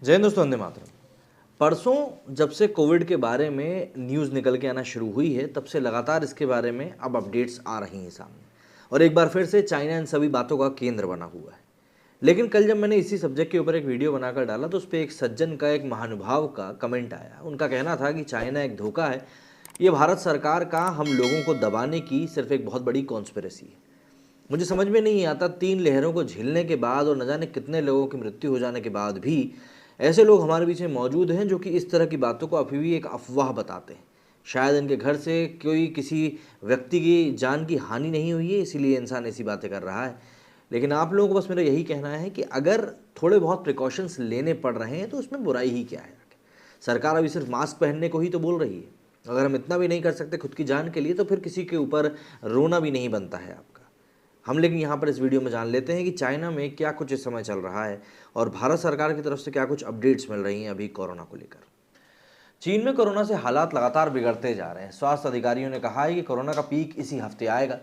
जय हिंद दोस्तों, वंदे मातरम। परसों जब से कोविड के बारे में न्यूज़ निकल के आना शुरू हुई है, तब से लगातार इसके बारे में अब अपडेट्स आ रही हैं सामने, और एक बार फिर से चाइना इन सभी बातों का केंद्र बना हुआ है। लेकिन कल जब मैंने इसी सब्जेक्ट के ऊपर एक वीडियो बनाकर डाला, तो उस पर एक सज्जन का, एक महानुभाव का कमेंट आया। उनका कहना था कि चाइना एक धोखा है, ये भारत सरकार का हम लोगों को दबाने की सिर्फ एक बहुत बड़ी कॉन्स्पिरेसी है। मुझे समझ में नहीं आता, 3 लहरों को झेलने के बाद और न जाने कितने लोगों की मृत्यु हो जाने के बाद भी ऐसे लोग हमारे बीच में मौजूद हैं जो कि इस तरह की बातों को अभी भी एक अफवाह बताते हैं। शायद इनके घर से कोई किसी व्यक्ति की जान की हानि नहीं हुई है, इसीलिए इंसान ऐसी बातें कर रहा है। लेकिन आप लोगों को बस मेरा यही कहना है कि अगर थोड़े बहुत प्रिकॉशंस लेने पड़ रहे हैं तो उसमें बुराई ही क्या है। सरकार अभी सिर्फ मास्क पहनने को ही तो बोल रही है। अगर हम इतना भी नहीं कर सकते खुद की जान के लिए, तो फिर किसी के ऊपर रोना भी नहीं बनता है आपका। हम लेकिन यहाँ पर इस वीडियो में जान लेते हैं कि चाइना में क्या कुछ इस समय चल रहा है और भारत सरकार की तरफ से क्या कुछ अपडेट्स मिल रही हैं अभी कोरोना को लेकर। चीन में कोरोना से हालात लगातार बिगड़ते जा रहे हैं। स्वास्थ्य अधिकारियों ने कहा है कि कोरोना का पीक इसी हफ्ते आएगा।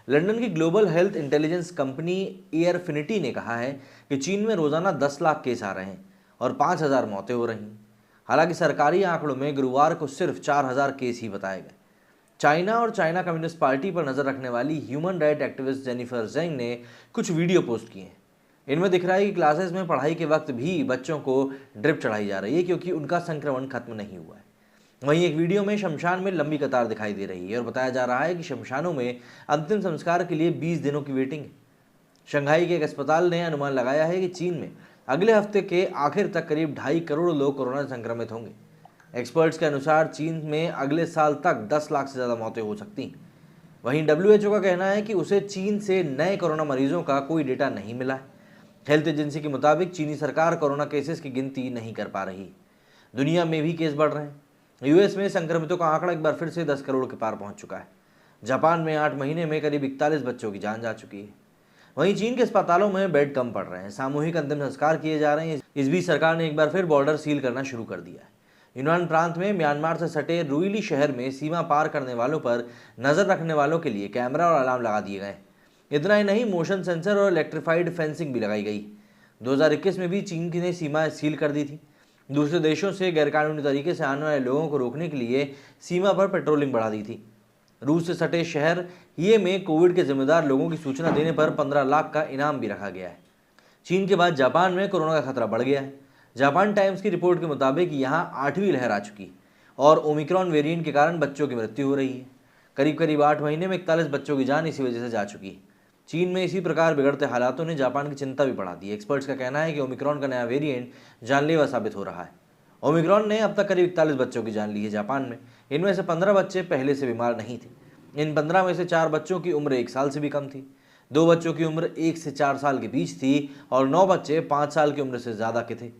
लंदन की global health intelligence company Airfinity ने कहा है कि चीन में रोजाना 10 लाख केस आ रहे हैं और 5,000 मौतें हो रही हैं। हालांकि सरकारी आंकड़ों में गुरुवार को सिर्फ 4,000 केस ही बताए गए। चाइना और चाइना कम्युनिस्ट पार्टी पर नजर रखने वाली ह्यूमन राइट एक्टिविस्ट जेनिफर जेंग ने कुछ वीडियो पोस्ट किए हैं। इनमें दिख रहा है कि क्लासेस में पढ़ाई के वक्त भी बच्चों को ड्रिप चढ़ाई जा रही है, क्योंकि उनका संक्रमण खत्म नहीं हुआ है। वहीं एक वीडियो में शमशान में लंबी कतार दिखाई दे रही है और बताया जा रहा है कि शमशानों में अंतिम संस्कार के लिए 20 दिनों की वेटिंग है। शंघाई के एक अस्पताल ने अनुमान लगाया है कि चीन में अगले हफ्ते के आखिर तक करीब 2.5 करोड़ लोग कोरोना से संक्रमित होंगे। एक्सपर्ट्स के अनुसार चीन में अगले साल तक 10 लाख से ज़्यादा मौतें हो सकती हैं। वहीं WHO का कहना है कि उसे चीन से नए कोरोना मरीजों का कोई डेटा नहीं मिला है। हेल्थ एजेंसी के मुताबिक चीनी सरकार कोरोना केसेस की गिनती नहीं कर पा रही। दुनिया में भी केस बढ़ रहे हैं। यूएस में संक्रमितों का आंकड़ा एक बार फिर से 10 करोड़ के पार पहुंच चुका है। जापान में 8 महीने में करीब 41 बच्चों की जान जा चुकी है। वहीं चीन के अस्पतालों में बेड कम पड़ रहे हैं, सामूहिक अंतिम संस्कार किए जा रहे हैं। इस बीच सरकार ने एक बार फिर बॉर्डर सील करना शुरू कर दिया है। यूनान प्रांत में म्यांमार से सटे रुइली शहर में सीमा पार करने वालों पर नजर रखने वालों के लिए कैमरा और अलार्म लगा दिए गए। इतना ही नहीं, मोशन सेंसर और इलेक्ट्रिफाइड फेंसिंग भी लगाई गई। 2021 में भी चीन ने सीमा सील कर दी थी। दूसरे देशों से गैरकानूनी तरीके से आने वाले लोगों को रोकने के लिए सीमा पर पेट्रोलिंग बढ़ा दी थी। रूस से सटे शहर ये में कोविड के जिम्मेदार लोगों की सूचना देने पर 15 लाख का इनाम भी रखा गया है। चीन के बाद जापान में कोरोना का खतरा बढ़ गया है। जापान टाइम्स की रिपोर्ट के मुताबिक यहाँ 8वीं लहर आ चुकी और ओमिक्रॉन वेरिएंट के कारण बच्चों की मृत्यु हो रही है। करीब 8 महीने में 41 बच्चों की जान इसी वजह से जा चुकी है। चीन में इसी प्रकार बिगड़ते हालातों ने जापान की चिंता भी बढ़ा दी। एक्सपर्ट्स का कहना है कि ओमिक्रॉन का नया वेरिएंट जानलेवा साबित हो रहा है। ओमिक्रॉन ने अब तक करीब 41 बच्चों की जान ली है जापान में। इनमें से 15 बच्चे पहले से बीमार नहीं थे। इन 15 में से 4 बच्चों की उम्र 1 साल से भी कम थी, 2 बच्चों की उम्र 1 से 4 साल के बीच थी और 9 बच्चे 5 साल की उम्र से ज़्यादा के थे।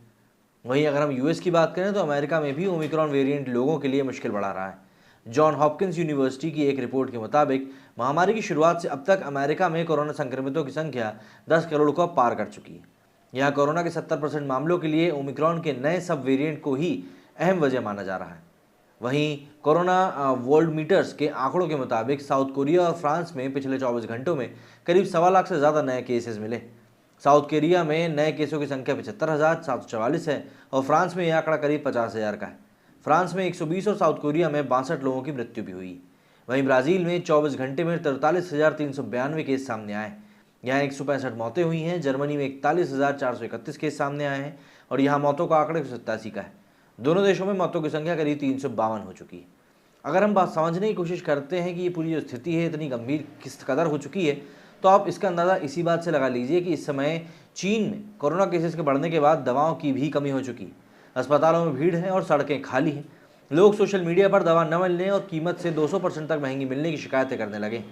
वहीं अगर हम यूएस की बात करें तो अमेरिका में भी ओमिक्रॉन वेरिएंट लोगों के लिए मुश्किल बढ़ा रहा है। जॉन हॉपकिंस यूनिवर्सिटी की एक रिपोर्ट के मुताबिक महामारी की शुरुआत से अब तक अमेरिका में कोरोना संक्रमितों की संख्या 10 करोड़ को पार कर चुकी है। यहाँ कोरोना के 70% मामलों के लिए ओमिक्रॉन के नए सब वेरिएंट को ही अहम वजह माना जा रहा है। वहीं कोरोना वर्ल्ड मीटर्स के आंकड़ों के मुताबिक साउथ कोरिया और फ्रांस में पिछले 24 घंटों में करीब 1.25 लाख से ज़्यादा नए केसेस मिले। साउथ कोरिया में नए केसों की संख्या 75,744 है और फ्रांस में यह आंकड़ा करीब 50,000 का है। फ्रांस में 120 और साउथ कोरिया में 62 लोगों की मृत्यु भी हुई। वहीं ब्राज़ील में 24 घंटे में 43,392 केस सामने आए। यहाँ 165 मौतें हुई हैं। जर्मनी में 41,431 केस सामने आए हैं और यहाँ मौतों का आंकड़ा 187 का है। दोनों देशों में मौतों की संख्या करीब 352 हो चुकी है। अगर हम बात समझने की कोशिश करते हैं कि ये पूरी जो स्थिति है इतनी गंभीर किस कदर हो चुकी है, तो आप इसका अंदाज़ा इसी बात से लगा लीजिए कि इस समय चीन में कोरोना केसेस के बढ़ने के बाद दवाओं की भी कमी हो चुकी है। अस्पतालों में भीड़ है और सड़कें खाली हैं। लोग सोशल मीडिया पर दवा न मिलने और कीमत से 200% तक महंगी मिलने की शिकायतें करने लगे।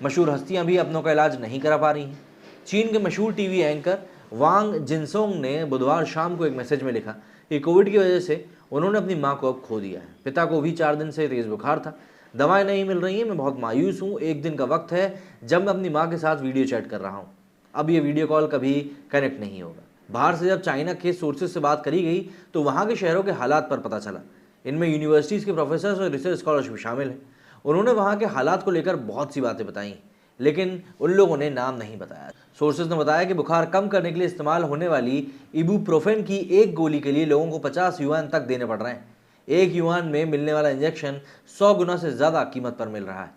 मशहूर हस्तियां भी अपनों का इलाज नहीं करा पा रही हैं। चीन के मशहूर टीवी एंकर वांग जिनसोंग ने बुधवार शाम को एक मैसेज में लिखा कि कोविड की वजह से उन्होंने अपनी मां को अब खो दिया है। पिता को भी 4 दिन से तेज बुखार था। दवाएं नहीं मिल रही हैं, मैं बहुत मायूस हूँ। एक दिन का वक्त है जब मैं अपनी माँ के साथ वीडियो चैट कर रहा हूँ। अब ये वीडियो कॉल कभी कनेक्ट नहीं होगा। बाहर से जब चाइना के सोर्सेज से बात करी गई तो वहाँ के शहरों के हालात पर पता चला। इनमें यूनिवर्सिटीज़ के प्रोफेसर्स और रिसर्च स्कॉलर्स भी शामिल हैं। उन्होंने वहाँ के हालात को लेकर बहुत सी बातें बताई। लेकिन उन लोगों ने नाम नहीं बताया। सोर्सेज ने बताया कि बुखार कम करने के लिए इस्तेमाल होने वाली इबुप्रोफेन की एक गोली के लिए लोगों को 50 युआन तक देने पड़ रहे हैं। एक युआन में मिलने वाला इंजेक्शन 100 गुना से ज़्यादा कीमत पर मिल रहा है।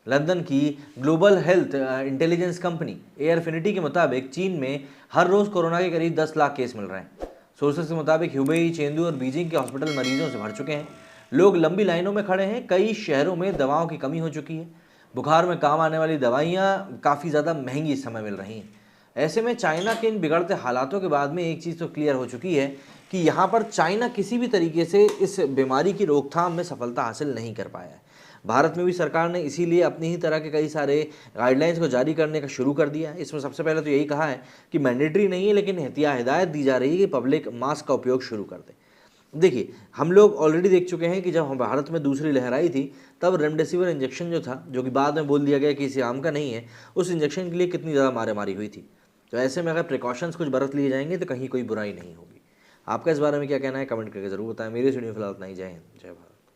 लंदन की global health intelligence company Airfinity के मुताबिक चीन में हर रोज़ कोरोना के करीब 10 लाख केस मिल रहे हैं। सोर्सेज के मुताबिक ह्यूबेई, चेंदू और बीजिंग के हॉस्पिटल मरीजों से भर चुके हैं। लोग लंबी लाइनों में खड़े हैं। कई शहरों में दवाओं की कमी हो चुकी है। बुखार में काम आने वाली दवाइयाँ काफ़ी ज़्यादा महंगी इस समय मिल रही हैं। ऐसे में चाइना के इन बिगड़ते हालातों के बाद में एक चीज़ तो क्लियर हो चुकी है कि यहाँ पर चाइना किसी भी तरीके से इस बीमारी की रोकथाम में सफलता हासिल नहीं कर पाया है। भारत में भी सरकार ने इसीलिए अपनी ही तरह के कई सारे गाइडलाइंस को जारी करने का शुरू कर दिया है। इसमें सबसे पहले तो यही कहा है कि मैंडेटरी नहीं है, लेकिन हिदायत दी जा रही है कि पब्लिक मास्क का उपयोग शुरू कर दे। देखिए, हम लोग ऑलरेडी देख चुके हैं कि जब हम भारत में दूसरी लहर आई थी, तब रेमडेसिविर इंजेक्शन जो था, जो कि बाद में बोल दिया गया कि इसे आम का नहीं है, उस इंजेक्शन के लिए कितनी ज़्यादा मारामारी हुई थी। तो ऐसे में अगर प्रिकॉशंस कुछ बरत लिए जाएंगे तो कहीं कोई बुराई नहीं होगी। आपका इस बारे में क्या कहना है, कमेंट करके ज़रूर बताएं। मेरी वीडियो फिलहाल इतना ही। जय हिंद, जय भारत।